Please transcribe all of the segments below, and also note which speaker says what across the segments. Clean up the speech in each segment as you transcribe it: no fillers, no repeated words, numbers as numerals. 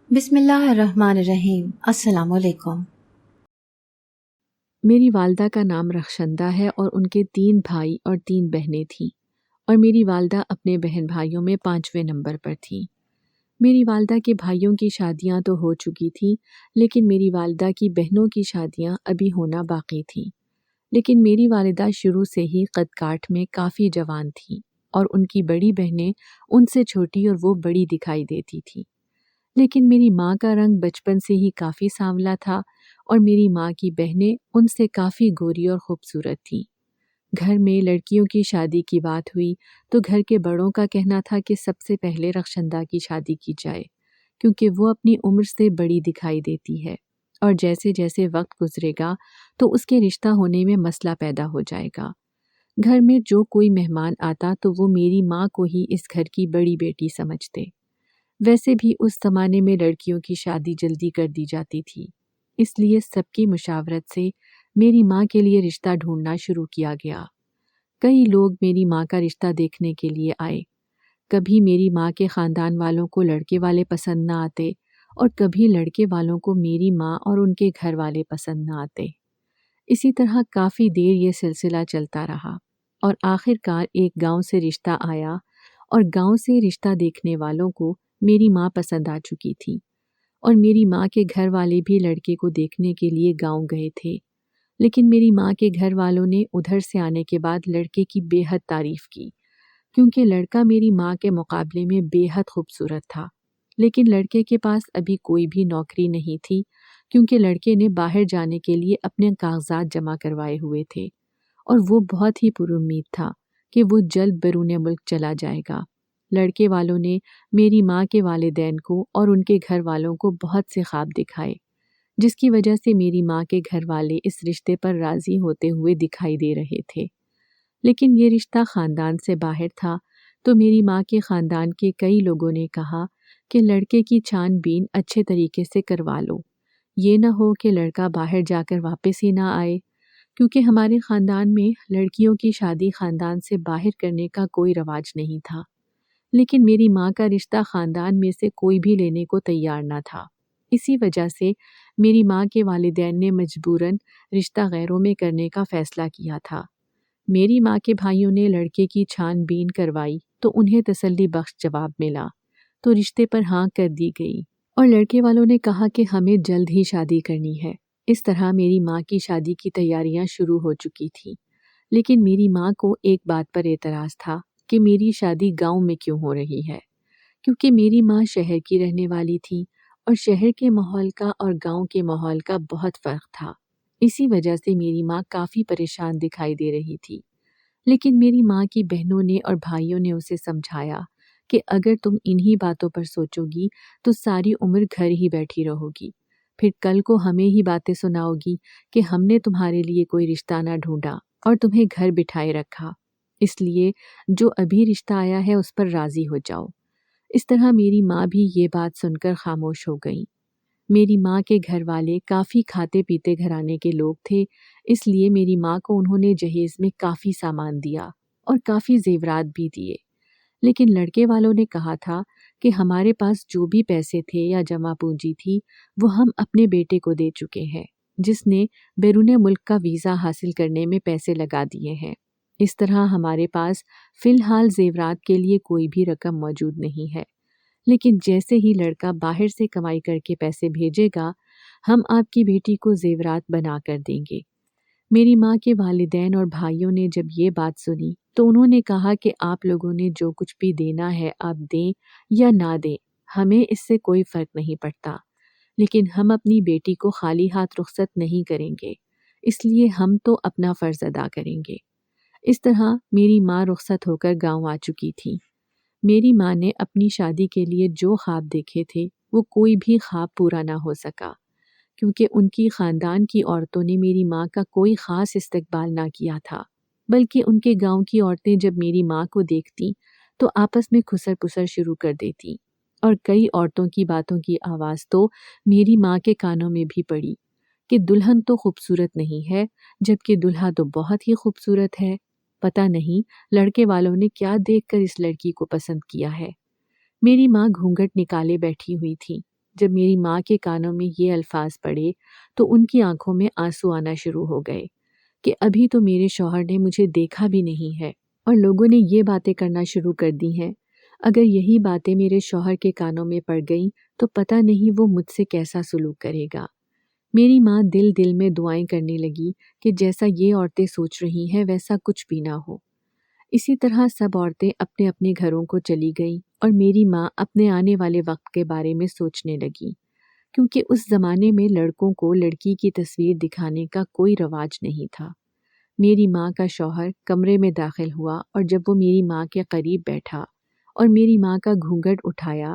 Speaker 1: بسم اللہ الرحمن الرحیم۔ السلام علیکم۔
Speaker 2: میری والدہ کا نام رخشندہ ہے اور ان کے 3 بھائی اور 3 بہنیں تھیں، اور میری والدہ اپنے بہن بھائیوں میں 5ویں نمبر پر تھیں۔ میری والدہ کے بھائیوں کی شادیاں تو ہو چکی تھیں، لیکن میری والدہ کی بہنوں کی شادیاں ابھی ہونا باقی تھیں۔ لیکن میری والدہ شروع سے ہی قد کاٹ میں کافی جوان تھیں، اور ان کی بڑی بہنیں ان سے چھوٹی اور وہ بڑی دکھائی دیتی تھیں۔ لیکن میری ماں کا رنگ بچپن سے ہی کافی سانولا تھا، اور میری ماں کی بہنیں ان سے کافی گوری اور خوبصورت تھیں۔ گھر میں لڑکیوں کی شادی کی بات ہوئی تو گھر کے بڑوں کا کہنا تھا کہ سب سے پہلے رخشندہ کی شادی کی جائے، کیونکہ وہ اپنی عمر سے بڑی دکھائی دیتی ہے، اور جیسے جیسے وقت گزرے گا تو اس کے رشتہ ہونے میں مسئلہ پیدا ہو جائے گا۔ گھر میں جو کوئی مہمان آتا تو وہ میری ماں کو ہی اس گھر کی بڑی بیٹی سمجھتے۔ ویسے بھی اس زمانے میں لڑکیوں کی شادی جلدی کر دی جاتی تھی، اس لیے سب کی مشاورت سے میری ماں کے لیے رشتہ ڈھونڈنا شروع کیا گیا۔ کئی لوگ میری ماں کا رشتہ دیکھنے کے لیے آئے۔ کبھی میری ماں کے خاندان والوں کو لڑکے والے پسند نہ آتے، اور کبھی لڑکے والوں کو میری ماں اور ان کے گھر والے پسند نہ آتے۔ اسی طرح کافی دیر یہ سلسلہ چلتا رہا، اور آخر کار ایک گاؤں سے رشتہ آیا، اور گاؤں سے رشتہ دیکھنے والوں کو میری ماں پسند آ چکی تھی، اور میری ماں کے گھر والے بھی لڑکے کو دیکھنے کے لیے گاؤں گئے تھے۔ لیکن میری ماں کے گھر والوں نے ادھر سے آنے کے بعد لڑکے کی بے حد تعریف کی، کیونکہ لڑکا میری ماں کے مقابلے میں بے حد خوبصورت تھا۔ لیکن لڑکے کے پاس ابھی کوئی بھی نوکری نہیں تھی، کیونکہ لڑکے نے باہر جانے کے لیے اپنے کاغذات جمع کروائے ہوئے تھے، اور وہ بہت ہی پر امید تھا کہ وہ جلد بیرون ملک چلا جائے گا۔ لڑکے والوں نے میری ماں کے والدین کو اور ان کے گھر والوں کو بہت سے خواب دکھائے، جس کی وجہ سے میری ماں کے گھر والے اس رشتے پر راضی ہوتے ہوئے دکھائی دے رہے تھے۔ لیکن یہ رشتہ خاندان سے باہر تھا، تو میری ماں کے خاندان کے کئی لوگوں نے کہا کہ لڑکے کی چھان بین اچھے طریقے سے کروا لو، یہ نہ ہو کہ لڑکا باہر جا کر واپس ہی نہ آئے، کیونکہ ہمارے خاندان میں لڑکیوں کی شادی خاندان سے باہر کرنے کا کوئی رواج نہیں تھا۔ لیکن میری ماں کا رشتہ خاندان میں سے کوئی بھی لینے کو تیار نہ تھا، اسی وجہ سے میری ماں کے والدین نے مجبوراً رشتہ غیروں میں کرنے کا فیصلہ کیا تھا۔ میری ماں کے بھائیوں نے لڑکے کی چھان بین کروائی تو انہیں تسلی بخش جواب ملا، تو رشتے پر ہاں کر دی گئی، اور لڑکے والوں نے کہا کہ ہمیں جلد ہی شادی کرنی ہے۔ اس طرح میری ماں کی شادی کی تیاریاں شروع ہو چکی تھیں۔ لیکن میری ماں کو ایک بات پر اعتراض تھا کہ میری شادی گاؤں میں کیوں ہو رہی ہے، کیونکہ میری ماں شہر کی رہنے والی تھی، اور شہر کے ماحول کا اور گاؤں کے ماحول کا بہت فرق تھا۔ اسی وجہ سے میری ماں کافی پریشان دکھائی دے رہی تھی۔ لیکن میری ماں کی بہنوں نے اور بھائیوں نے اسے سمجھایا کہ اگر تم انہی باتوں پر سوچو گی تو ساری عمر گھر ہی بیٹھی رہو گی، پھر کل کو ہمیں ہی باتیں سناؤ گی کہ ہم نے تمہارے لیے کوئی رشتہ نہ ڈھونڈا اور تمہیں گھر بٹھائے رکھا، اس لیے جو ابھی رشتہ آیا ہے اس پر راضی ہو جاؤ۔ اس طرح میری ماں بھی یہ بات سن کر خاموش ہو گئیں۔ میری ماں کے گھر والے کافی کھاتے پیتے گھرانے کے لوگ تھے، اس لیے میری ماں کو انہوں نے جہیز میں کافی سامان دیا اور کافی زیورات بھی دیے۔ لیکن لڑکے والوں نے کہا تھا کہ ہمارے پاس جو بھی پیسے تھے یا جمع پونجی تھی وہ ہم اپنے بیٹے کو دے چکے ہیں، جس نے بیرون ملک کا ویزا حاصل کرنے میں پیسے لگا دیے ہیں۔ اس طرح ہمارے پاس فی الحال زیورات کے لیے کوئی بھی رقم موجود نہیں ہے، لیکن جیسے ہی لڑکا باہر سے کمائی کر کے پیسے بھیجے گا ہم آپ کی بیٹی کو زیورات بنا کر دیں گے۔ میری ماں کے والدین اور بھائیوں نے جب یہ بات سنی تو انہوں نے کہا کہ آپ لوگوں نے جو کچھ بھی دینا ہے آپ دیں یا نہ دیں، ہمیں اس سے کوئی فرق نہیں پڑتا، لیکن ہم اپنی بیٹی کو خالی ہاتھ رخصت نہیں کریں گے، اس لیے ہم تو اپنا فرض ادا کریں گے۔ اس طرح میری ماں رخصت ہو کر گاؤں آ چکی تھی۔ میری ماں نے اپنی شادی کے لیے جو خواب دیکھے تھے وہ کوئی بھی خواب پورا نہ ہو سکا، کیونکہ ان کی خاندان کی عورتوں نے میری ماں کا کوئی خاص استقبال نہ کیا تھا، بلکہ ان کے گاؤں کی عورتیں جب میری ماں کو دیکھتیں تو آپس میں کھسر پسر شروع کر دیتی، اور کئی عورتوں کی باتوں کی آواز تو میری ماں کے کانوں میں بھی پڑی کہ دلہن تو خوبصورت نہیں ہے جبکہ دلہا تو بہت ہی خوبصورت ہے، پتہ نہیں لڑکے والوں نے کیا دیکھ کر اس لڑکی کو پسند کیا ہے۔ میری ماں گھونگھٹ نکالے بیٹھی ہوئی تھی، جب میری ماں کے کانوں میں یہ الفاظ پڑے تو ان کی آنکھوں میں آنسو آنا شروع ہو گئے کہ ابھی تو میرے شوہر نے مجھے دیکھا بھی نہیں ہے اور لوگوں نے یہ باتیں کرنا شروع کر دی ہیں۔ اگر یہی باتیں میرے شوہر کے کانوں میں پڑ گئیں تو پتہ نہیں وہ مجھ سے کیسا سلوک کرے گا۔ میری ماں دل دل میں دعائیں کرنے لگی کہ جیسا یہ عورتیں سوچ رہی ہیں ویسا کچھ بھی نہ ہو۔ اسی طرح سب عورتیں اپنے اپنے گھروں کو چلی گئیں اور میری ماں اپنے آنے والے وقت کے بارے میں سوچنے لگی، کیونکہ اس زمانے میں لڑکوں کو لڑکی کی تصویر دکھانے کا کوئی رواج نہیں تھا۔ میری ماں کا شوہر کمرے میں داخل ہوا اور جب وہ میری ماں کے قریب بیٹھا اور میری ماں کا گھونگھٹ اٹھایا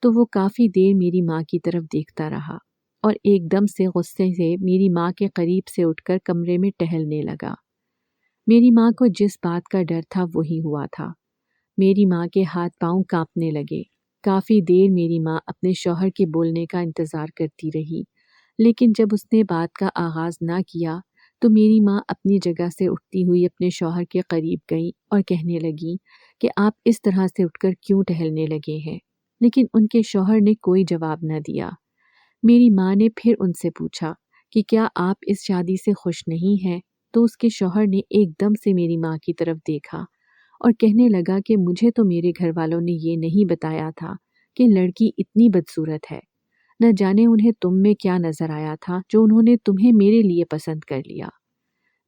Speaker 2: تو وہ کافی دیر میری ماں کی طرف دیکھتا رہا اور ایک دم سے غصے سے میری ماں کے قریب سے اٹھ کر کمرے میں ٹہلنے لگا۔ میری ماں کو جس بات کا ڈر تھا وہی ہوا تھا۔ میری ماں کے ہاتھ پاؤں کانپنے لگے۔ کافی دیر میری ماں اپنے شوہر کے بولنے کا انتظار کرتی رہی، لیکن جب اس نے بات کا آغاز نہ کیا تو میری ماں اپنی جگہ سے اٹھتی ہوئی اپنے شوہر کے قریب گئی اور کہنے لگی کہ آپ اس طرح سے اٹھ کر کیوں ٹہلنے لگے ہیں؟ لیکن ان کے شوہر نے کوئی جواب نہ دیا۔ میری ماں نے پھر ان سے پوچھا کہ کیا آپ اس شادی سے خوش نہیں ہیں؟ تو اس کے شوہر نے ایک دم سے میری ماں کی طرف دیکھا اور کہنے لگا کہ مجھے تو میرے گھر والوں نے یہ نہیں بتایا تھا کہ لڑکی اتنی بدصورت ہے۔ نہ جانے انہیں تم میں کیا نظر آیا تھا جو انہوں نے تمہیں میرے لیے پسند کر لیا۔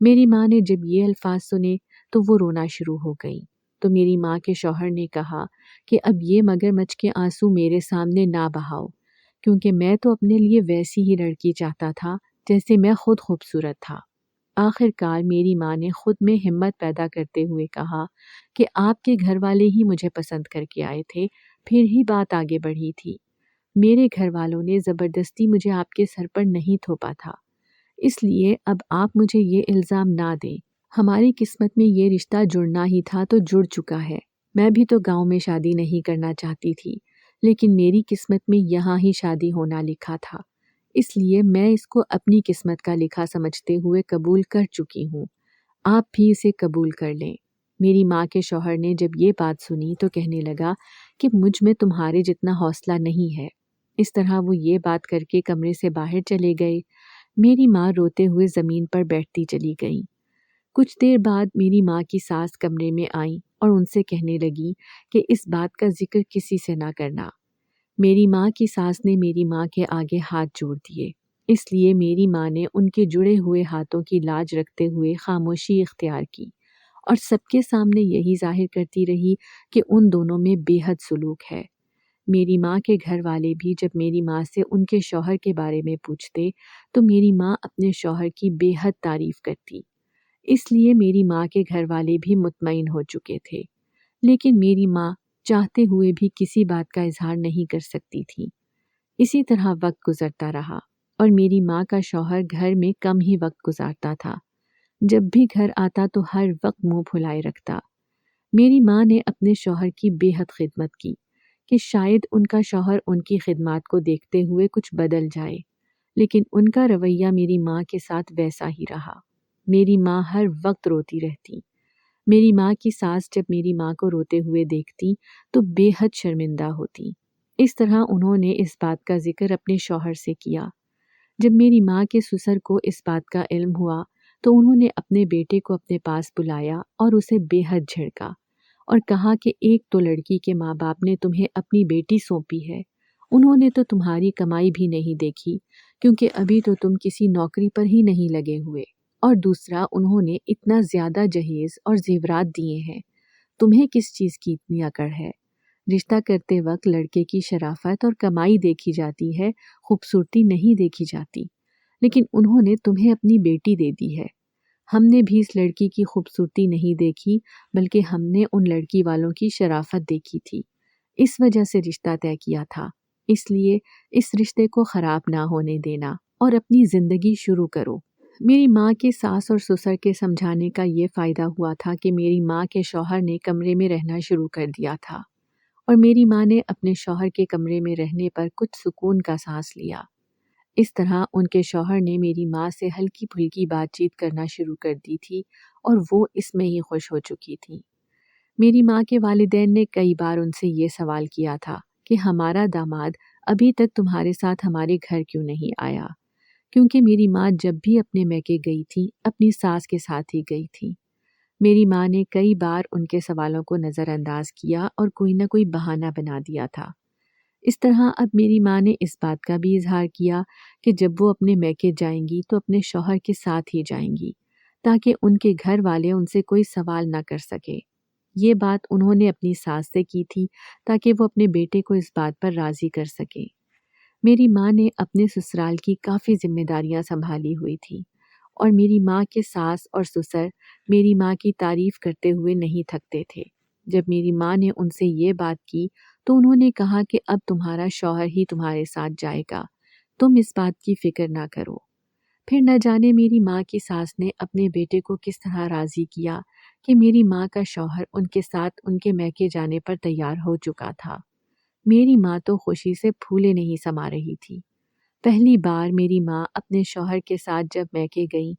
Speaker 2: میری ماں نے جب یہ الفاظ سنے تو وہ رونا شروع ہو گئی۔ تو میری ماں کے شوہر نے کہا کہ اب یہ مگرمچھ کے آنسو میرے سامنے نہ بہاؤ، کیونکہ میں تو اپنے لیے ویسی ہی لڑکی چاہتا تھا جیسے میں خود خوبصورت تھا۔ آخر کار میری ماں نے خود میں ہمت پیدا کرتے ہوئے کہا کہ آپ کے گھر والے ہی مجھے پسند کر کے آئے تھے، پھر ہی بات آگے بڑھی تھی۔ میرے گھر والوں نے زبردستی مجھے آپ کے سر پر نہیں تھوپا تھا، اس لیے اب آپ مجھے یہ الزام نہ دیں۔ ہماری قسمت میں یہ رشتہ جڑنا ہی تھا تو جڑ چکا ہے۔ میں بھی تو گاؤں میں شادی نہیں کرنا چاہتی تھی، لیکن میری قسمت میں یہاں ہی شادی ہونا لکھا تھا، اس لیے میں اس کو اپنی قسمت کا لکھا سمجھتے ہوئے قبول کر چکی ہوں۔ آپ بھی اسے قبول کر لیں۔ میری ماں کے شوہر نے جب یہ بات سنی تو کہنے لگا کہ مجھ میں تمہارے جتنا حوصلہ نہیں ہے۔ اس طرح وہ یہ بات کر کے کمرے سے باہر چلے گئے۔ میری ماں روتے ہوئے زمین پر بیٹھتی چلی گئی۔ کچھ دیر بعد میری ماں کی ساس کمرے میں آئیں اور ان سے کہنے لگی کہ اس بات کا ذکر کسی سے نہ کرنا۔ میری ماں کی ساس نے میری ماں کے آگے ہاتھ جوڑ دیے، اس لیے میری ماں نے ان کے جڑے ہوئے ہاتھوں کی لاج رکھتے ہوئے خاموشی اختیار کی اور سب کے سامنے یہی ظاہر کرتی رہی کہ ان دونوں میں بے حد سلوک ہے۔ میری ماں کے گھر والے بھی جب میری ماں سے ان کے شوہر کے بارے میں پوچھتے تو میری ماں اپنے شوہر کی بے حد تعریف کرتی، اس لیے میری ماں کے گھر والے بھی مطمئن ہو چکے تھے، لیکن میری ماں چاہتے ہوئے بھی کسی بات کا اظہار نہیں کر سکتی تھی۔ اسی طرح وقت گزرتا رہا اور میری ماں کا شوہر گھر میں کم ہی وقت گزارتا تھا۔ جب بھی گھر آتا تو ہر وقت منہ پھلائے رکھتا۔ میری ماں نے اپنے شوہر کی بے حد خدمت کی کہ شاید ان کا شوہر ان کی خدمات کو دیکھتے ہوئے کچھ بدل جائے، لیکن ان کا رویہ میری ماں کے ساتھ ویسا ہی رہا۔ میری ماں ہر وقت روتی رہتی۔ میری ماں کی ساس جب میری ماں کو روتے ہوئے دیکھتی تو بے حد شرمندہ ہوتی۔ اس طرح انہوں نے اس بات کا ذکر اپنے شوہر سے کیا۔ جب میری ماں کے سسر کو اس بات کا علم ہوا تو انہوں نے اپنے بیٹے کو اپنے پاس بلایا اور اسے بے حد جھڑکا اور کہا کہ ایک تو لڑکی کے ماں باپ نے تمہیں اپنی بیٹی سونپی ہے، انہوں نے تو تمہاری کمائی بھی نہیں دیکھی کیونکہ ابھی تو تم کسی نوکری پر ہی نہیں لگے ہوئے، اور دوسرا انہوں نے اتنا زیادہ جہیز اور زیورات دیے ہیں، تمہیں کس چیز کی اتنی اکڑ ہے؟ رشتہ کرتے وقت لڑکے کی شرافت اور کمائی دیکھی جاتی ہے، خوبصورتی نہیں دیکھی جاتی، لیکن انہوں نے تمہیں اپنی بیٹی دے دی ہے۔ ہم نے بھی اس لڑکی کی خوبصورتی نہیں دیکھی، بلکہ ہم نے ان لڑکی والوں کی شرافت دیکھی تھی، اس وجہ سے رشتہ طے کیا تھا، اس لیے اس رشتے کو خراب نہ ہونے دینا اور اپنی زندگی شروع کرو۔ میری ماں کے ساس اور سسر کے سمجھانے کا یہ فائدہ ہوا تھا کہ میری ماں کے شوہر نے کمرے میں رہنا شروع کر دیا تھا اور میری ماں نے اپنے شوہر کے کمرے میں رہنے پر کچھ سکون کا سانس لیا۔ اس طرح ان کے شوہر نے میری ماں سے ہلکی پھلکی بات چیت کرنا شروع کر دی تھی اور وہ اس میں ہی خوش ہو چکی تھی۔ میری ماں کے والدین نے کئی بار ان سے یہ سوال کیا تھا کہ ہمارا داماد ابھی تک تمہارے ساتھ ہمارے گھر کیوں نہیں آیا؟ کیونکہ میری ماں جب بھی اپنے میکے گئی تھی اپنی ساس کے ساتھ ہی گئی تھی۔ میری ماں نے کئی بار ان کے سوالوں کو نظر انداز کیا اور کوئی نہ کوئی بہانہ بنا دیا تھا۔ اس طرح اب میری ماں نے اس بات کا بھی اظہار کیا کہ جب وہ اپنے میکے جائیں گی تو اپنے شوہر کے ساتھ ہی جائیں گی تاکہ ان کے گھر والے ان سے کوئی سوال نہ کر سکے۔ یہ بات انہوں نے اپنی ساس سے کی تھی تاکہ وہ اپنے بیٹے کو اس بات پر راضی کر سکے۔ میری ماں نے اپنے سسرال کی کافی ذمہ داریاں سنبھالی ہوئی تھی اور میری ماں کے ساس اور سسر میری ماں کی تعریف کرتے ہوئے نہیں تھکتے تھے۔ جب میری ماں نے ان سے یہ بات کی تو انہوں نے کہا کہ اب تمہارا شوہر ہی تمہارے ساتھ جائے گا، تم اس بات کی فکر نہ کرو۔ پھر نہ جانے میری ماں کی ساس نے اپنے بیٹے کو کس طرح راضی کیا کہ میری ماں کا شوہر ان کے ساتھ ان کے میکے جانے پر تیار ہو چکا تھا۔ میری ماں تو خوشی سے پھولے نہیں سما رہی تھی۔ پہلی بار میری ماں اپنے شوہر کے ساتھ جب میکے گئیں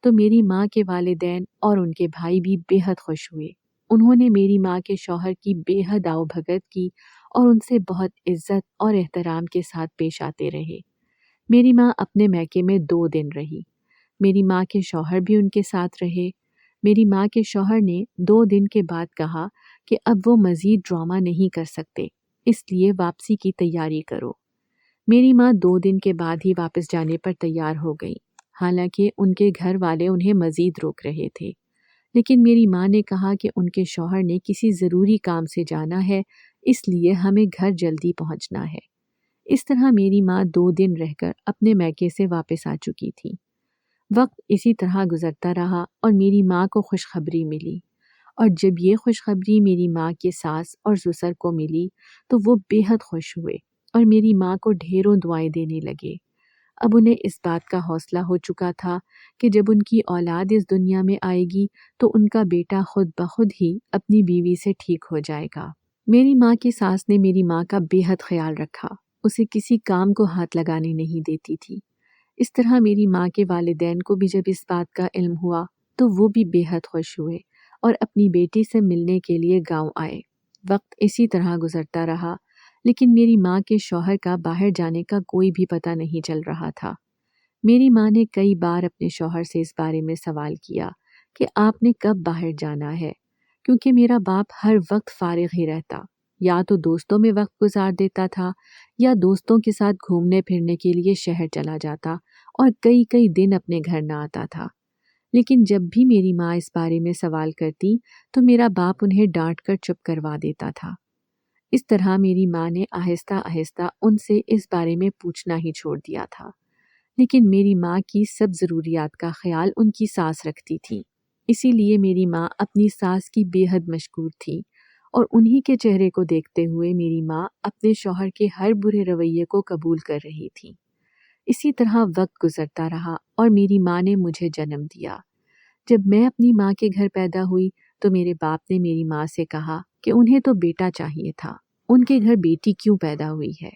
Speaker 2: تو میری ماں کے والدین اور ان کے بھائی بھی بے حد خوش ہوئے۔ انہوں نے میری ماں کے شوہر کی بے حد آؤ بھگت کی اور ان سے بہت عزت اور احترام کے ساتھ پیش آتے رہے۔ میری ماں اپنے میکے میں 2 دن رہی۔ میری ماں کے شوہر بھی ان کے ساتھ رہے۔ میری ماں کے شوہر نے 2 دن کے بعد کہا کہ اب وہ مزید ڈرامہ نہیں کر سکتے، اس لیے واپسی کی تیاری کرو۔ میری ماں 2 دن کے بعد ہی واپس جانے پر تیار ہو گئی، حالانکہ ان کے گھر والے انہیں مزید روک رہے تھے، لیکن میری ماں نے کہا کہ ان کے شوہر نے کسی ضروری کام سے جانا ہے، اس لیے ہمیں گھر جلدی پہنچنا ہے۔ اس طرح میری ماں 2 دن رہ کر اپنے میکے سے واپس آ چکی تھی۔ وقت اسی طرح گزرتا رہا اور میری ماں کو خوشخبری ملی، اور جب یہ خوشخبری میری ماں کے ساس اور سسر کو ملی تو وہ بے حد خوش ہوئے اور میری ماں کو ڈھیروں دعائیں دینے لگے۔ اب انہیں اس بات کا حوصلہ ہو چکا تھا کہ جب ان کی اولاد اس دنیا میں آئے گی تو ان کا بیٹا خود بخود ہی اپنی بیوی سے ٹھیک ہو جائے گا۔ میری ماں کی ساس نے میری ماں کا بے حد خیال رکھا، اسے کسی کام کو ہاتھ لگانے نہیں دیتی تھی۔ اس طرح میری ماں کے والدین کو بھی جب اس بات کا علم ہوا تو وہ بھی بے حد خوش ہوئے اور اپنی بیٹی سے ملنے کے لیے گاؤں آئے۔ وقت اسی طرح گزرتا رہا، لیکن میری ماں کے شوہر کا باہر جانے کا کوئی بھی پتہ نہیں چل رہا تھا۔ میری ماں نے کئی بار اپنے شوہر سے اس بارے میں سوال کیا کہ آپ نے کب باہر جانا ہے، کیونکہ میرا باپ ہر وقت فارغ ہی رہتا، یا تو دوستوں میں وقت گزار دیتا تھا یا دوستوں کے ساتھ گھومنے پھرنے کے لیے شہر چلا جاتا اور کئی کئی دن اپنے گھر نہ آتا تھا۔ لیکن جب بھی میری ماں اس بارے میں سوال کرتی تو میرا باپ انہیں ڈانٹ کر چپ کروا دیتا تھا۔ اس طرح میری ماں نے آہستہ آہستہ ان سے اس بارے میں پوچھنا ہی چھوڑ دیا تھا، لیکن میری ماں کی سب ضروریات کا خیال ان کی ساس رکھتی تھی، اسی لیے میری ماں اپنی ساس کی بے حد مشکور تھی، اور انہی کے چہرے کو دیکھتے ہوئے میری ماں اپنے شوہر کے ہر برے رویے کو قبول کر رہی تھی۔ اسی طرح وقت گزرتا رہا اور میری ماں نے مجھے جنم دیا۔ جب میں اپنی ماں کے گھر پیدا ہوئی تو میرے باپ نے میری ماں سے کہا کہ انہیں تو بیٹا چاہیے تھا، ان کے گھر بیٹی کیوں پیدا ہوئی ہے۔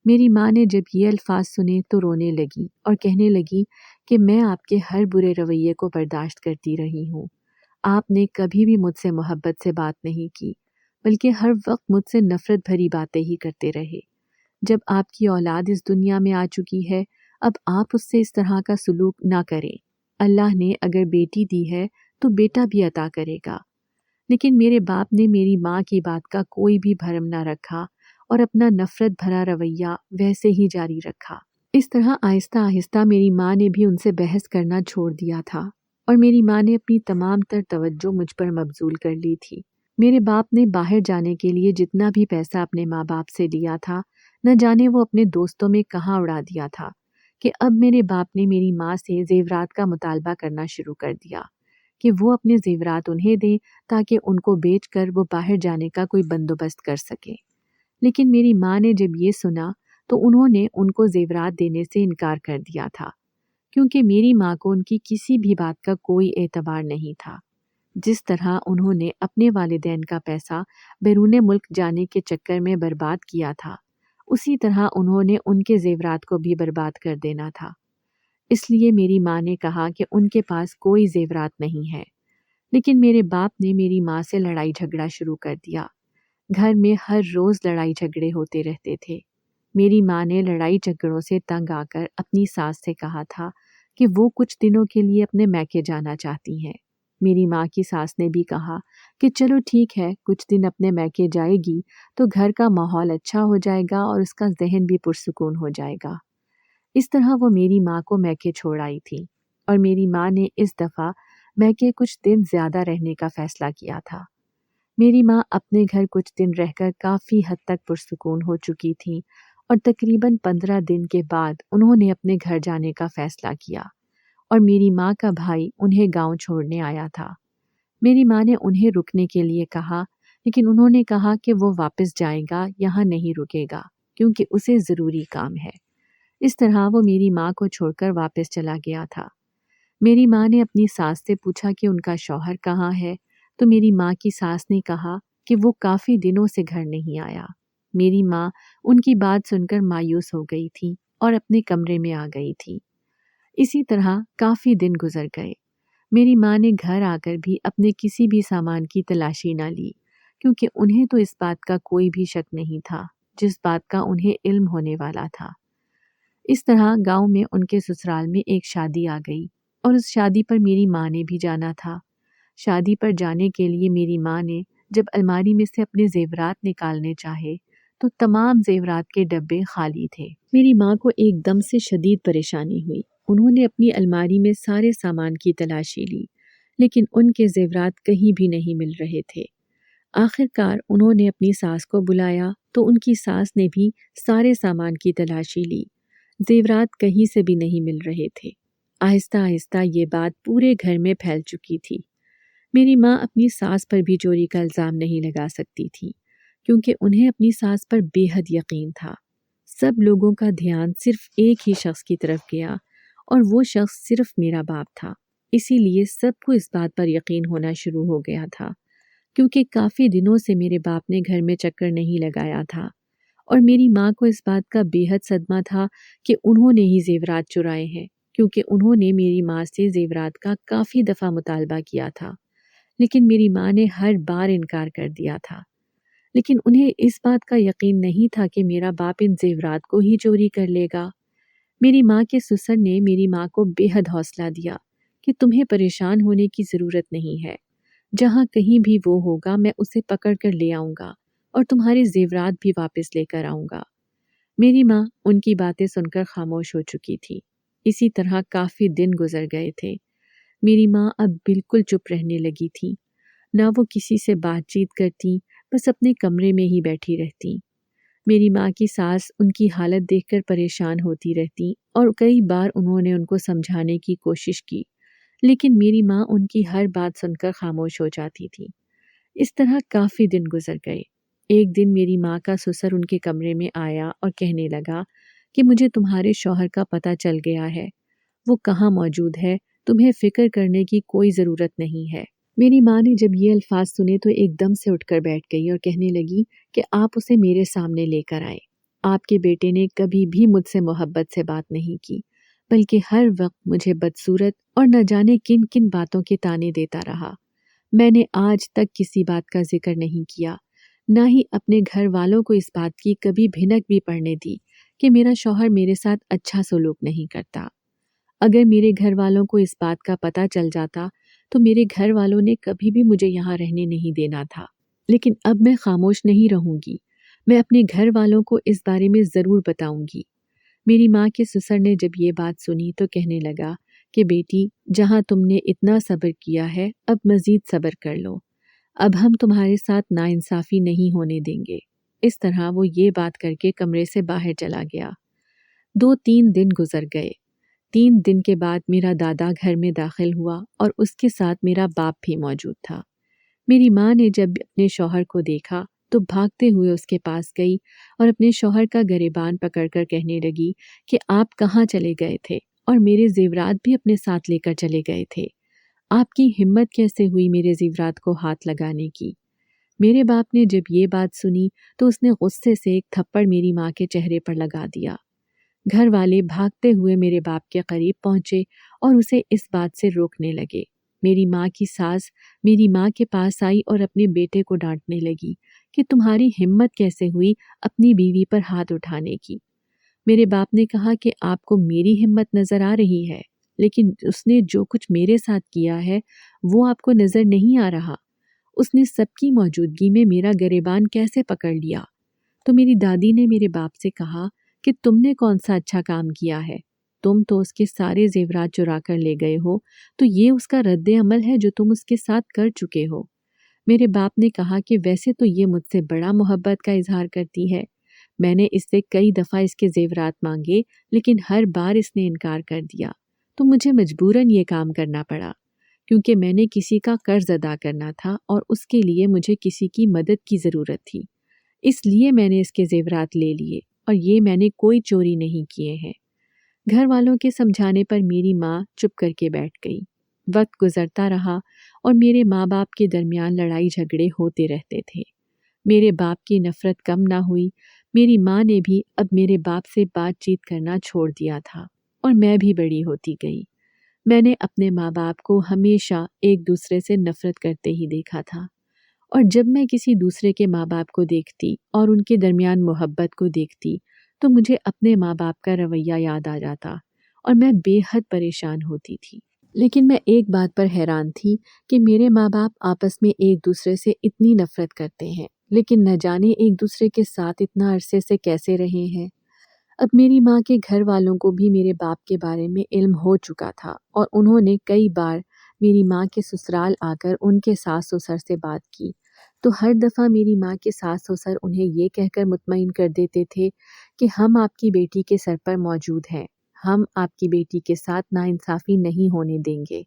Speaker 2: میری ماں نے جب یہ الفاظ سنے تو رونے لگی اور کہنے لگی کہ میں آپ کے ہر برے رویے کو برداشت کرتی رہی ہوں، آپ نے کبھی بھی مجھ سے محبت سے بات نہیں کی، بلکہ ہر وقت مجھ سے نفرت بھری باتیں ہی کرتے رہے۔ جب آپ کی اولاد اس دنیا میں آ چکی ہے، اب آپ اس سے اس طرح کا سلوک نہ کریں۔ اللہ نے اگر بیٹی دی ہے تو بیٹا بھی عطا کرے گا۔ لیکن میرے باپ نے میری ماں کی بات کا کوئی بھی بھرم نہ رکھا اور اپنا نفرت بھرا رویہ ویسے ہی جاری رکھا۔ اس طرح آہستہ آہستہ میری ماں نے بھی ان سے بحث کرنا چھوڑ دیا تھا اور میری ماں نے اپنی تمام تر توجہ مجھ پر مبذول کر لی تھی۔ میرے باپ نے باہر جانے کے لیے جتنا بھی پیسہ اپنے ماں باپ سے لیا تھا، نہ جانے وہ اپنے دوستوں میں کہاں اڑا دیا تھا کہ اب میرے باپ نے میری ماں سے زیورات کا مطالبہ کرنا شروع کر دیا کہ وہ اپنے زیورات انہیں دیں تاکہ ان کو بیچ کر وہ باہر جانے کا کوئی بندوبست کر سکے۔ لیکن میری ماں نے جب یہ سنا تو انہوں نے ان کو زیورات دینے سے انکار کر دیا تھا، کیونکہ میری ماں کو ان کی کسی بھی بات کا کوئی اعتبار نہیں تھا۔ جس طرح انہوں نے اپنے والدین کا پیسہ بیرون ملک جانے کے چکر میں برباد کیا تھا، اسی طرح انہوں نے ان کے زیورات کو بھی برباد کر دینا تھا۔ اس لیے میری ماں نے کہا کہ ان کے پاس کوئی زیورات نہیں ہے۔ لیکن میرے باپ نے میری ماں سے لڑائی جھگڑا شروع کر دیا۔ گھر میں ہر روز لڑائی جھگڑے ہوتے رہتے تھے۔ میری ماں نے لڑائی جھگڑوں سے تنگ آ کر اپنی ساس سے کہا تھا کہ وہ کچھ دنوں کے لیے اپنے میکے جانا چاہتی ہیں۔ میری ماں کی ساس نے بھی کہا کہ چلو ٹھیک ہے، کچھ دن اپنے میکے جائے گی تو گھر کا ماحول اچھا ہو جائے گا اور اس کا ذہن بھی پرسکون ہو جائے گا۔ اس طرح وہ میری ماں کو میکے چھوڑ آئی تھی اور میری ماں نے اس دفعہ میکے کچھ دن زیادہ رہنے کا فیصلہ کیا تھا۔ میری ماں اپنے گھر کچھ دن رہ کر کافی حد تک پرسکون ہو چکی تھیں اور تقریباً 15 دن کے بعد انہوں نے اپنے گھر جانے کا فیصلہ کیا اور میری ماں کا بھائی انہیں گاؤں چھوڑنے آیا تھا۔ میری ماں نے انہیں رکنے کے لیے کہا، لیکن انہوں نے کہا کہ وہ واپس جائے گا، یہاں نہیں رکے گا کیونکہ اسے ضروری کام ہے۔ اس طرح وہ میری ماں کو چھوڑ کر واپس چلا گیا تھا۔ میری ماں نے اپنی ساس سے پوچھا کہ ان کا شوہر کہاں ہے، تو میری ماں کی ساس نے کہا کہ وہ کافی دنوں سے گھر نہیں آیا۔ میری ماں ان کی بات سن کر مایوس ہو گئی تھی اور اپنے کمرے میں آ گئی تھی۔ اسی طرح کافی دن گزر گئے۔ میری ماں نے گھر آ کر بھی اپنے کسی بھی سامان کی تلاشی نہ لی کیونکہ انہیں تو اس بات کا کوئی بھی شک نہیں تھا جس بات کا انہیں علم ہونے والا تھا۔ اس طرح گاؤں میں ان کے سسرال میں ایک شادی آ گئی اور اس شادی پر میری ماں نے بھی جانا تھا۔ شادی پر جانے کے لیے میری ماں نے جب الماری میں سے اپنے زیورات نکالنے چاہے تو تمام زیورات کے ڈبے خالی تھے۔ میری ماں کو ایک دم سے شدید پریشانی ہوئی۔ انہوں نے اپنی الماری میں سارے سامان کی تلاشی لی لیکن ان کے زیورات کہیں بھی نہیں مل رہے تھے۔ آخر کار انہوں نے اپنی ساس کو بلایا تو ان کی ساس نے بھی سارے سامان کی تلاشی لی، زیورات کہیں سے بھی نہیں مل رہے تھے۔ آہستہ آہستہ یہ بات پورے گھر میں پھیل چکی تھی۔ میری ماں اپنی ساس پر بھی چوری کا الزام نہیں لگا سکتی تھی کیونکہ انہیں اپنی ساس پر بے حد یقین تھا۔ سب لوگوں کا دھیان صرف ایک ہی شخص کی طرف گیا اور وہ شخص صرف میرا باپ تھا۔ اسی لیے سب کو اس بات پر یقین ہونا شروع ہو گیا تھا کیونکہ کافی دنوں سے میرے باپ نے گھر میں چکر نہیں لگایا تھا اور میری ماں کو اس بات کا بے حد صدمہ تھا کہ انہوں نے ہی زیورات چرائے ہیں کیونکہ انہوں نے میری ماں سے زیورات کا کافی دفعہ مطالبہ کیا تھا لیکن میری ماں نے ہر بار انکار کر دیا تھا۔ لیکن انہیں اس بات کا یقین نہیں تھا کہ میرا باپ ان زیورات کو ہی چوری کر لے گا۔ میری ماں کے سسر نے میری ماں کو بے حد حوصلہ دیا کہ تمہیں پریشان ہونے کی ضرورت نہیں ہے، جہاں کہیں بھی وہ ہوگا میں اسے پکڑ کر لے آؤں گا اور تمہارے زیورات بھی واپس لے کر آؤں گا۔ میری ماں ان کی باتیں سن کر خاموش ہو چکی تھی۔ اسی طرح کافی دن گزر گئے تھے۔ میری ماں اب بالکل چپ رہنے لگی تھی، نہ وہ کسی سے بات چیت کرتی، بس اپنے کمرے میں ہی بیٹھی رہتی۔ میری ماں کی ساس ان کی حالت دیکھ کر پریشان ہوتی رہتی اور کئی بار انہوں نے ان کو سمجھانے کی کوشش کی لیکن میری ماں ان کی ہر بات سن کر خاموش ہو جاتی تھی۔ اس طرح کافی دن گزر گئے۔ ایک دن میری ماں کا سسر ان کے کمرے میں آیا اور کہنے لگا کہ مجھے تمہارے شوہر کا پتہ چل گیا ہے، وہ کہاں موجود ہے، تمہیں فکر کرنے کی کوئی ضرورت نہیں ہے۔ میری ماں نے جب یہ الفاظ سنے تو ایک دم سے اٹھ کر بیٹھ گئی اور کہنے لگی کہ آپ اسے میرے سامنے لے کر آئے۔ آپ کے بیٹے نے کبھی بھی مجھ سے محبت سے بات نہیں کی بلکہ ہر وقت مجھے بدصورت اور نہ جانے کن کن باتوں کے طعنے دیتا رہا۔ میں نے آج تک کسی بات کا ذکر نہیں کیا، نہ ہی اپنے گھر والوں کو اس بات کی کبھی بھنک بھی پڑنے دی کہ میرا شوہر میرے ساتھ اچھا سلوک نہیں کرتا۔ اگر میرے گھر والوں کو اس بات کا پتہ چل جاتا تو میرے گھر والوں نے کبھی بھی مجھے یہاں رہنے نہیں دینا تھا، لیکن اب میں خاموش نہیں رہوں گی، میں اپنے گھر والوں کو اس بارے میں ضرور بتاؤں گی۔ میری ماں کے سسر نے جب یہ بات سنی تو کہنے لگا کہ بیٹی، جہاں تم نے اتنا صبر کیا ہے اب مزید صبر کر لو، اب ہم تمہارے ساتھ ناانصافی نہیں ہونے دیں گے۔ اس طرح وہ یہ بات کر کے کمرے سے باہر چلا گیا۔ 2-3 دن گزر گئے۔ 3 دن کے بعد میرا دادا گھر میں داخل ہوا اور اس کے ساتھ میرا باپ بھی موجود تھا۔ میری ماں نے جب اپنے شوہر کو دیکھا تو بھاگتے ہوئے اس کے پاس گئی اور اپنے شوہر کا گریبان پکڑ کر کہنے لگی کہ آپ کہاں چلے گئے تھے اور میرے زیورات بھی اپنے ساتھ لے کر چلے گئے تھے؟ آپ کی ہمت کیسے ہوئی میرے زیورات کو ہاتھ لگانے کی؟ میرے باپ نے جب یہ بات سنی تو اس نے غصے سے ایک تھپڑ میری ماں کے چہرے پر لگا دیا۔ گھر والے بھاگتے ہوئے میرے باپ کے قریب پہنچے اور اسے اس بات سے روکنے لگے۔ میری ماں کی ساس میری ماں کے پاس آئی اور اپنے بیٹے کو ڈانٹنے لگی کہ تمہاری ہمت کیسے ہوئی اپنی بیوی پر ہاتھ اٹھانے کی۔ میرے باپ نے کہا کہ آپ کو میری ہمت نظر آ رہی ہے، لیکن اس نے جو کچھ میرے ساتھ کیا ہے وہ آپ کو نظر نہیں آ رہا۔ اس نے سب کی موجودگی میں میرا گریبان کیسے پکڑ لیا؟ تو میری دادی نے میرے باپ سے کہا کہ تم نے کون سا اچھا کام کیا ہے؟ تم تو اس کے سارے زیورات چرا کر لے گئے ہو، تو یہ اس کا رد عمل ہے جو تم اس کے ساتھ کر چکے ہو۔ میرے باپ نے کہا کہ ویسے تو یہ مجھ سے بڑا محبت کا اظہار کرتی ہے۔ میں نے اس سے کئی دفعہ اس کے زیورات مانگے، لیکن ہر بار اس نے انکار کر دیا، تو مجھے مجبوراً یہ کام کرنا پڑا، کیونکہ میں نے کسی کا قرض ادا کرنا تھا اور اس کے لیے مجھے کسی کی مدد کی ضرورت تھی۔ اس لیے میں نے اس کے زیورات لے لیے، اور یہ میں نے کوئی چوری نہیں کیے ہیں۔ گھر والوں کے سمجھانے پر میری ماں چپ کر کے بیٹھ گئی۔ وقت گزرتا رہا اور میرے ماں باپ کے درمیان لڑائی جھگڑے ہوتے رہتے تھے۔ میرے باپ کی نفرت کم نہ ہوئی۔ میری ماں نے بھی اب میرے باپ سے بات چیت کرنا چھوڑ دیا تھا، اور میں بھی بڑی ہوتی گئی۔ میں نے اپنے ماں باپ کو ہمیشہ ایک دوسرے سے نفرت کرتے ہی دیکھا تھا، اور جب میں کسی دوسرے کے ماں باپ کو دیکھتی اور ان کے درمیان محبت کو دیکھتی تو مجھے اپنے ماں باپ کا رویہ یاد آ جاتا اور میں بے حد پریشان ہوتی تھی۔ لیکن میں ایک بات پر حیران تھی کہ میرے ماں باپ آپس میں ایک دوسرے سے اتنی نفرت کرتے ہیں، لیکن نہ جانے ایک دوسرے کے ساتھ اتنا عرصے سے کیسے رہے ہیں۔ اب میری ماں کے گھر والوں کو بھی میرے باپ کے بارے میں علم ہو چکا تھا، اور انہوں نے کئی بار میری ماں کے سسرال آ کر ان کے ساس سسر سے بات کی، تو ہر دفعہ میری ماں کے ساس سسر انہیں یہ کہہ کر مطمئن کر دیتے تھے کہ ہم آپ کی بیٹی کے سر پر موجود ہیں، ہم آپ کی بیٹی کے ساتھ ناانصافی نہیں ہونے دیں گے۔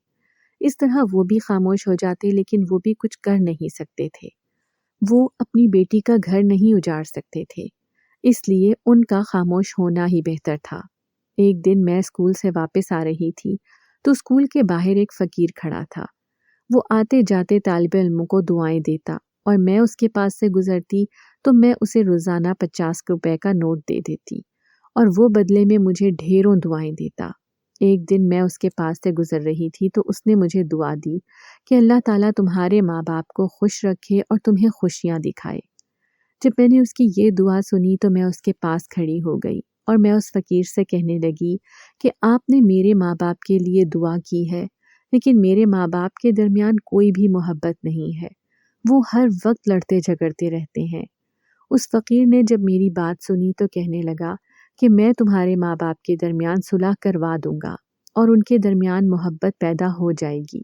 Speaker 2: اس طرح وہ بھی خاموش ہو جاتے، لیکن وہ بھی کچھ کر نہیں سکتے تھے۔ وہ اپنی بیٹی کا گھر نہیں اجاڑ سکتے تھے، اس لیے ان کا خاموش ہونا ہی بہتر تھا۔ ایک دن میں اسکول سے واپس آ رہی تھی تو اسکول کے باہر ایک فقیر کھڑا تھا۔ وہ آتے جاتے طالب علموں کو دعائیں دیتا، اور میں اس کے پاس سے گزرتی تو میں اسے روزانہ 50 روپے کا نوٹ دے دیتی، اور وہ بدلے میں مجھے ڈھیروں دعائیں دیتا۔ ایک دن میں اس کے پاس سے گزر رہی تھی تو اس نے مجھے دعا دی کہ اللہ تعالیٰ تمہارے ماں باپ کو خوش رکھے اور تمہیں خوشیاں دکھائے۔ جب میں نے اس کی یہ دعا سنی تو میں اس کے پاس کھڑی ہو گئی، اور میں اس فقیر سے کہنے لگی کہ آپ نے میرے ماں باپ کے لیے دعا کی ہے، لیکن میرے ماں باپ کے درمیان کوئی بھی محبت نہیں ہے، وہ ہر وقت لڑتے جھگڑتے رہتے ہیں۔ اس فقیر نے جب میری بات سنی تو کہنے لگا کہ میں تمہارے ماں باپ کے درمیان صلح کروا دوں گا، اور ان کے درمیان محبت پیدا ہو جائے گی،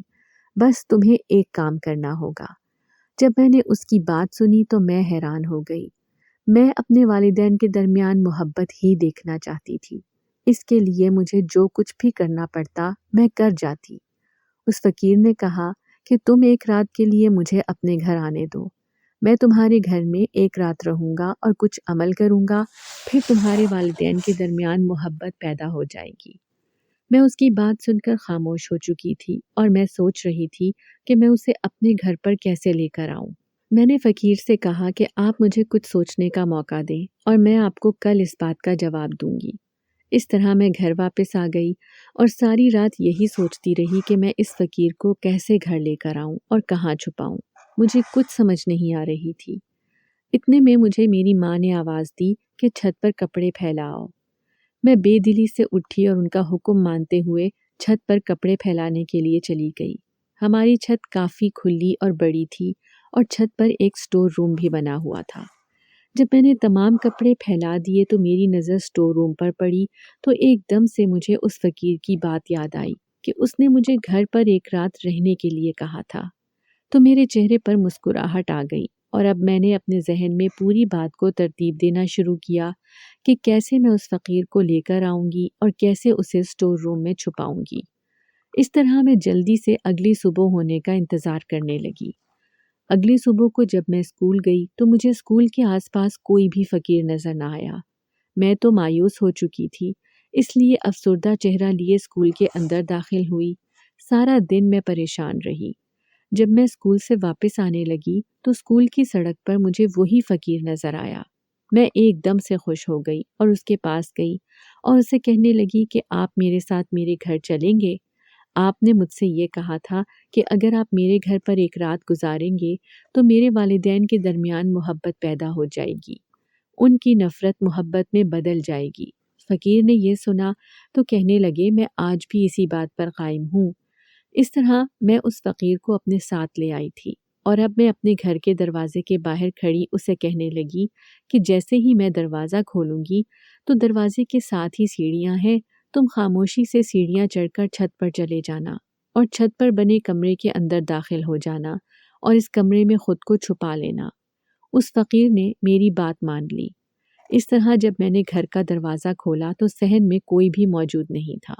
Speaker 2: بس تمہیں ایک کام کرنا ہوگا۔ جب میں نے اس کی بات سنی تو میں حیران ہو گئی۔ میں اپنے والدین کے درمیان محبت ہی دیکھنا چاہتی تھی، اس کے لیے مجھے جو کچھ بھی کرنا پڑتا میں کر جاتی۔ اس فقیر نے کہا کہ تم ایک رات کے لیے مجھے اپنے گھر آنے دو، میں تمہارے گھر میں ایک رات رہوں گا اور کچھ عمل کروں گا، پھر تمہارے والدین کے درمیان محبت پیدا ہو جائے گی۔ میں اس کی بات سن کر خاموش ہو چکی تھی، اور میں سوچ رہی تھی کہ میں اسے اپنے گھر پر کیسے لے کر آؤں۔ میں نے فقیر سے کہا کہ آپ مجھے کچھ سوچنے کا موقع دیں، اور میں آپ کو کل اس بات کا جواب دوں گی۔ اس طرح میں گھر واپس آ گئی اور ساری رات یہی سوچتی رہی کہ میں اس فقیر کو کیسے گھر لے کر آؤں اور کہاں چھپاؤں۔ مجھے کچھ سمجھ نہیں آ رہی تھی۔ اتنے میں مجھے میری ماں نے آواز دی کہ چھت پر کپڑے پھیلاؤ۔ میں بے دلی سے اٹھی اور ان کا حکم مانتے ہوئے چھت پر کپڑے پھیلانے کے لیے چلی گئی۔ ہماری چھت کافی کھلی اور بڑی تھی، اور چھت پر ایک اسٹور روم بھی بنا ہوا تھا۔ جب میں نے تمام کپڑے پھیلا دیے تو میری نظر اسٹور روم پر پڑی، تو ایک دم سے مجھے اس فقیر کی بات یاد آئی کہ اس نے مجھے گھر پر ایک رات رہنے کے لیے کہا تھا۔ تو میرے چہرے پر مسکراہٹ آ گئی، اور اب میں نے اپنے ذہن میں پوری بات کو ترتیب دینا شروع کیا کہ کیسے میں اس فقیر کو لے کر آؤں گی اور کیسے اسے اسٹور روم میں چھپاؤں گی۔ اس طرح میں جلدی سے اگلی صبح ہونے کا انتظار کرنے لگی۔ اگلی صبح کو جب میں اسکول گئی تو مجھے اسکول کے آس پاس کوئی بھی فقیر نظر نہ آیا۔ میں تو مایوس ہو چکی تھی، اس لیے افسردہ چہرہ لیے اسکول کے اندر داخل ہوئی۔ سارا دن میں پریشان رہی۔ جب میں اسکول سے واپس آنے لگی تو اسکول کی سڑک پر مجھے وہی فقیر نظر آیا۔ میں ایک دم سے خوش ہو گئی اور اس کے پاس گئی اور اسے کہنے لگی کہ آپ میرے ساتھ میرے گھر چلیں گے؟ آپ نے مجھ سے یہ کہا تھا کہ اگر آپ میرے گھر پر ایک رات گزاریں گے تو میرے والدین کے درمیان محبت پیدا ہو جائے گی، ان کی نفرت محبت میں بدل جائے گی۔ فقیر نے یہ سنا تو کہنے لگے میں آج بھی اسی بات پر قائم ہوں۔ اس طرح میں اس فقیر کو اپنے ساتھ لے آئی تھی اور اب میں اپنے گھر کے دروازے کے باہر کھڑی اسے کہنے لگی کہ جیسے ہی میں دروازہ کھولوں گی تو دروازے کے ساتھ ہی سیڑھیاں ہیں، تم خاموشی سے سیڑھیاں چڑھ کر چھت پر چلے جانا اور چھت پر بنے کمرے کے اندر داخل ہو جانا اور اس کمرے میں خود کو چھپا لینا۔ اس فقیر نے میری بات مان لی۔ اس طرح جب میں نے گھر کا دروازہ کھولا تو صحن میں کوئی بھی موجود نہیں تھا۔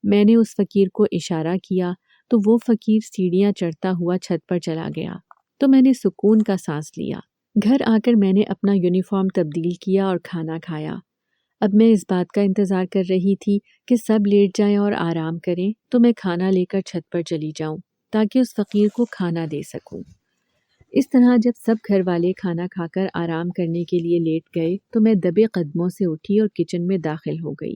Speaker 2: میں نے اس فقیر کو اشارہ کیا تو وہ فقیر سیڑھیاں چڑھتا ہوا چھت پر چلا گیا تو میں نے سکون کا سانس لیا۔ گھر آ کر میں نے اپنا یونیفارم تبدیل کیا اور کھانا کھایا۔ اب میں اس بات کا انتظار کر رہی تھی کہ سب لیٹ جائیں اور آرام کریں تو میں کھانا لے کر چھت پر چلی جاؤں تاکہ اس فقیر کو کھانا دے سکوں۔ اس طرح جب سب گھر والے کھانا کھا کر آرام کرنے کے لیے لیٹ گئے تو میں دبے قدموں سے اٹھی اور کچن میں داخل ہو گئی۔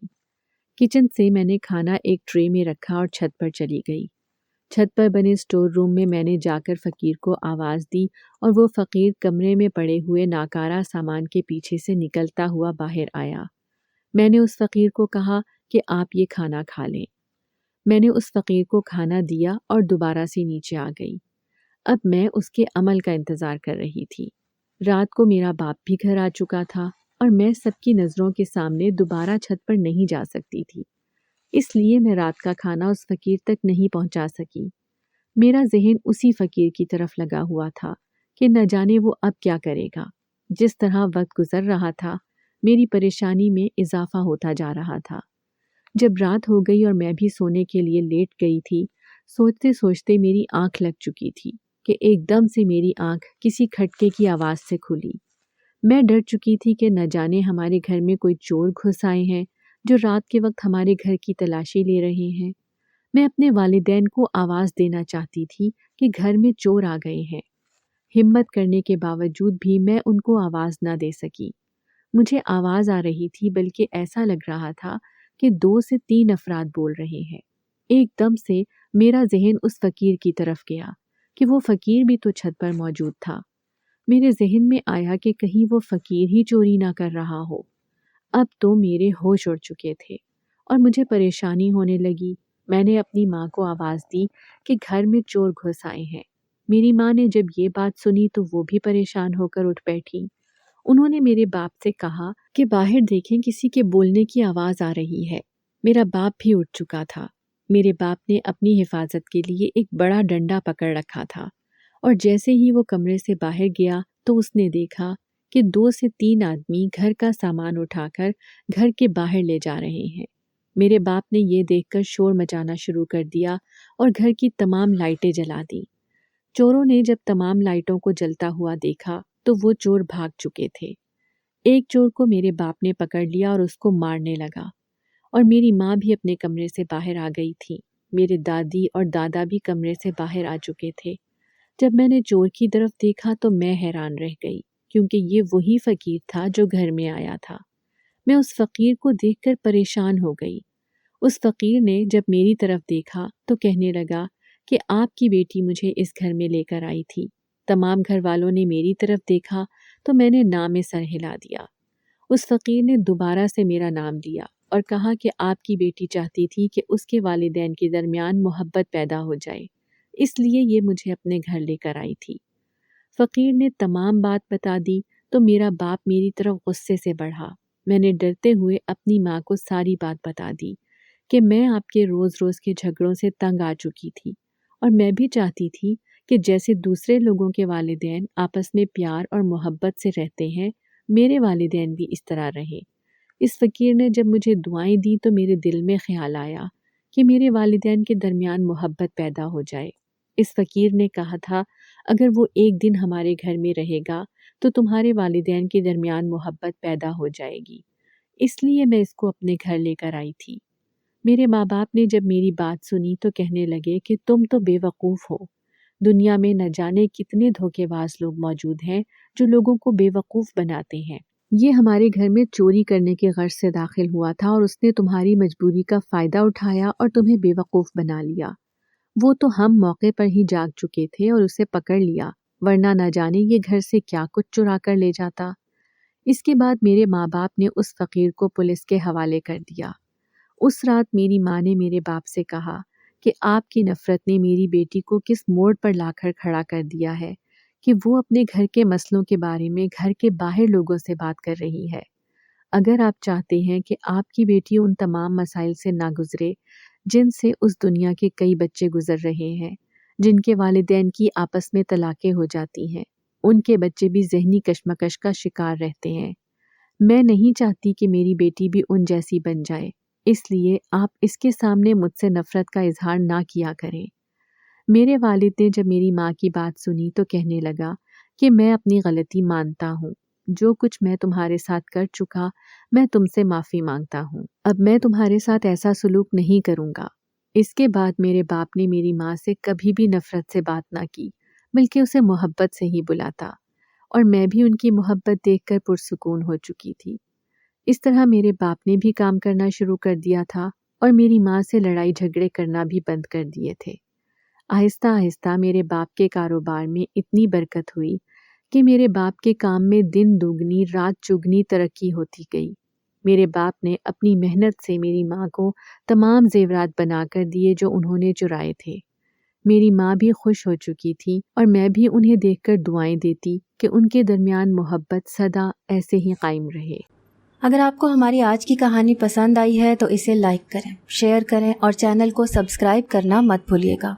Speaker 2: کچن سے میں نے کھانا ایک ٹرے میں رکھا اور چھت پر چلی گئی۔ چھت پر بنے اسٹور روم میں نے جا کر فقیر کو آواز دی اور وہ فقیر کمرے میں پڑے ہوئے ناکارہ سامان کے پیچھے سے نکلتا ہوا باہر آیا۔ میں نے اس فقیر کو کہا کہ آپ یہ کھانا کھا لیں۔ میں نے اس فقیر کو کھانا دیا اور دوبارہ سے نیچے آ گئی۔ اب میں اس کے عمل کا انتظار کر رہی تھی۔ رات کو میرا باپ بھی گھر آ چکا تھا اور میں سب کی نظروں کے سامنے دوبارہ چھت پر نہیں جا سکتی تھی، اس لیے میں رات کا کھانا اس فقیر تک نہیں پہنچا سکی۔ میرا ذہن اسی فقیر کی طرف لگا ہوا تھا کہ نہ جانے وہ اب کیا کرے گا۔ جس طرح وقت گزر رہا تھا میری پریشانی میں اضافہ ہوتا جا رہا تھا۔ جب رات ہو گئی اور میں بھی سونے کے لیے لیٹ گئی تھی، سوچتے سوچتے میری آنکھ لگ چکی تھی کہ ایک دم سے میری آنکھ کسی کھٹکے کی آواز سے کھلی۔ میں ڈر چکی تھی کہ نہ جانے ہمارے گھر میں کوئی چور گھس آئے ہیں جو رات کے وقت ہمارے گھر کی تلاشی لے رہے ہیں۔ میں اپنے والدین کو آواز دینا چاہتی تھی کہ گھر میں چور آ گئے ہیں۔ ہمت کرنے کے باوجود بھی میں ان کو آواز نہ دے سکی۔ مجھے آواز آ رہی تھی بلکہ ایسا لگ رہا تھا کہ 2 سے 3 افراد بول رہے ہیں۔ ایک دم سے میرا ذہن اس فقیر کی طرف گیا کہ وہ فقیر بھی تو چھت پر موجود تھا۔ میرے ذہن میں آیا کہ کہیں وہ فقیر ہی چوری نہ کر رہا ہو۔ اب تو میرے ہوش اڑ چکے تھے اور مجھے پریشانی ہونے لگی۔ میں نے اپنی ماں کو آواز دی کہ گھر میں چور گھس آئے ہیں۔ میری ماں نے جب یہ بات سنی تو وہ بھی پریشان ہو کر اٹھ بیٹھی۔ انہوں نے میرے باپ سے کہا کہ باہر دیکھیں کسی کے بولنے کی آواز آ رہی ہے۔ میرا باپ بھی اٹھ چکا تھا۔ میرے باپ نے اپنی حفاظت کے لیے ایک بڑا ڈنڈا پکڑ رکھا تھا اور جیسے ہی وہ کمرے سے باہر گیا تو اس نے دیکھا کہ 2 سے 3 آدمی گھر کا سامان اٹھا کر گھر کے باہر لے جا رہے ہیں۔ میرے باپ نے یہ دیکھ کر شور مچانا شروع کر دیا اور گھر کی تمام لائٹیں جلا دی۔ چوروں نے جب تمام لائٹوں کو جلتا ہوا دیکھا تو وہ چور بھاگ چکے تھے۔ ایک چور کو میرے باپ نے پکڑ لیا اور اس کو مارنے لگا اور میری ماں بھی اپنے کمرے سے باہر آ گئی تھی۔ میرے دادی اور دادا بھی کمرے سے باہر آ چکے تھے۔ جب میں نے چور کی طرف دیکھا تو میں حیران رہ گئی کیونکہ یہ وہی فقیر تھا جو گھر میں آیا تھا۔ میں اس فقیر کو دیکھ کر پریشان ہو گئی۔ اس فقیر نے جب میری طرف دیکھا تو کہنے لگا کہ آپ کی بیٹی مجھے اس گھر میں لے کر آئی تھی۔ تمام گھر والوں نے میری طرف دیکھا تو میں نے نام میں سر ہلا دیا۔ اس فقیر نے دوبارہ سے میرا نام لیا اور کہا کہ آپ کی بیٹی چاہتی تھی کہ اس کے والدین کے درمیان محبت پیدا ہو جائے، اس لیے یہ مجھے اپنے گھر لے کر آئی تھی۔ فقیر نے تمام بات بتا دی تو میرا باپ میری طرف غصے سے بڑھا۔ میں نے ڈرتے ہوئے اپنی ماں کو ساری بات بتا دی کہ میں آپ کے روز روز کے جھگڑوں سے تنگ آ چکی تھی اور میں بھی چاہتی تھی کہ جیسے دوسرے لوگوں کے والدین آپس میں پیار اور محبت سے رہتے ہیں، میرے والدین بھی اس طرح رہیں۔ اس فقیر نے جب مجھے دعائیں دی تو میرے دل میں خیال آیا کہ میرے والدین کے درمیان محبت پیدا ہو جائے۔ اس فقیر نے کہا تھا اگر وہ ایک دن ہمارے گھر میں رہے گا تو تمہارے والدین کے درمیان محبت پیدا ہو جائے گی، اس لیے میں اس کو اپنے گھر لے کر آئی تھی۔ میرے ماں باپ نے جب میری بات سنی تو کہنے لگے کہ تم تو بے وقوف ہو۔ دنیا میں نہ جانے کتنے دھوکے باز لوگ موجود ہیں جو لوگوں کو بے وقوف بناتے ہیں۔ یہ ہمارے گھر میں چوری کرنے کے غرض سے داخل ہوا تھا اور اس نے تمہاری مجبوری کا فائدہ اٹھایا اور تمہیں بے وقوف بنا لیا۔ وہ تو ہم موقع پر ہی جاگ چکے تھے اور اسے پکڑ لیا، ورنہ نہ جانے یہ گھر سے کیا کچھ چرا کر لے جاتا۔ اس کے بعد میرے ماں باپ نے اس فقیر کو پولیس کے حوالے کر دیا۔ اس رات میری ماں نے میرے باپ سے کہا کہ آپ کی نفرت نے میری بیٹی کو کس موڑ پر لا کر کھڑا کر دیا ہے کہ وہ اپنے گھر کے مسئلوں کے بارے میں گھر کے باہر لوگوں سے بات کر رہی ہے۔ اگر آپ چاہتے ہیں کہ آپ کی بیٹی ان تمام مسائل سے نہ گزرے جن سے اس دنیا کے کئی بچے گزر رہے ہیں، جن کے والدین کی آپس میں طلاقیں ہو جاتی ہیں، ان کے بچے بھی ذہنی کشمکش کا شکار رہتے ہیں، میں نہیں چاہتی کہ میری بیٹی بھی ان جیسی بن جائے، اس لیے آپ اس کے سامنے مجھ سے نفرت کا اظہار نہ کیا کریں۔ میرے والد نے جب میری ماں کی بات سنی تو کہنے لگا کہ میں اپنی غلطی مانتا ہوں، جو کچھ میں تمہارے ساتھ کر چکا میں تم سے معافی مانگتا ہوں، اب میں تمہارے ساتھ ایسا سلوک نہیں کروں گا۔ اس کے بعد میرے باپ نے میری ماں سے کبھی بھی نفرت سے بات نہ کی، بلکہ اسے محبت سے ہی بلاتا، اور میں بھی ان کی محبت دیکھ کر پرسکون ہو چکی تھی۔ اس طرح میرے باپ نے بھی کام کرنا شروع کر دیا تھا اور میری ماں سے لڑائی جھگڑے کرنا بھی بند کر دیے تھے۔ آہستہ آہستہ میرے باپ کے کاروبار میں اتنی برکت ہوئی کہ میرے باپ کے کام میں دن دوگنی رات چگنی ترقی ہوتی گئی۔ میرے باپ نے اپنی محنت سے میری ماں کو تمام زیورات بنا کر دیے جو انہوں نے چرائے تھے۔ میری ماں بھی خوش ہو چکی تھی اور میں بھی انہیں دیکھ کر دعائیں دیتی کہ ان کے درمیان محبت سدا ایسے ہی قائم رہے۔
Speaker 1: اگر آپ کو ہماری آج کی کہانی پسند آئی ہے تو اسے لائک کریں، شیئر کریں اور چینل کو سبسکرائب کرنا مت بھولیے گا۔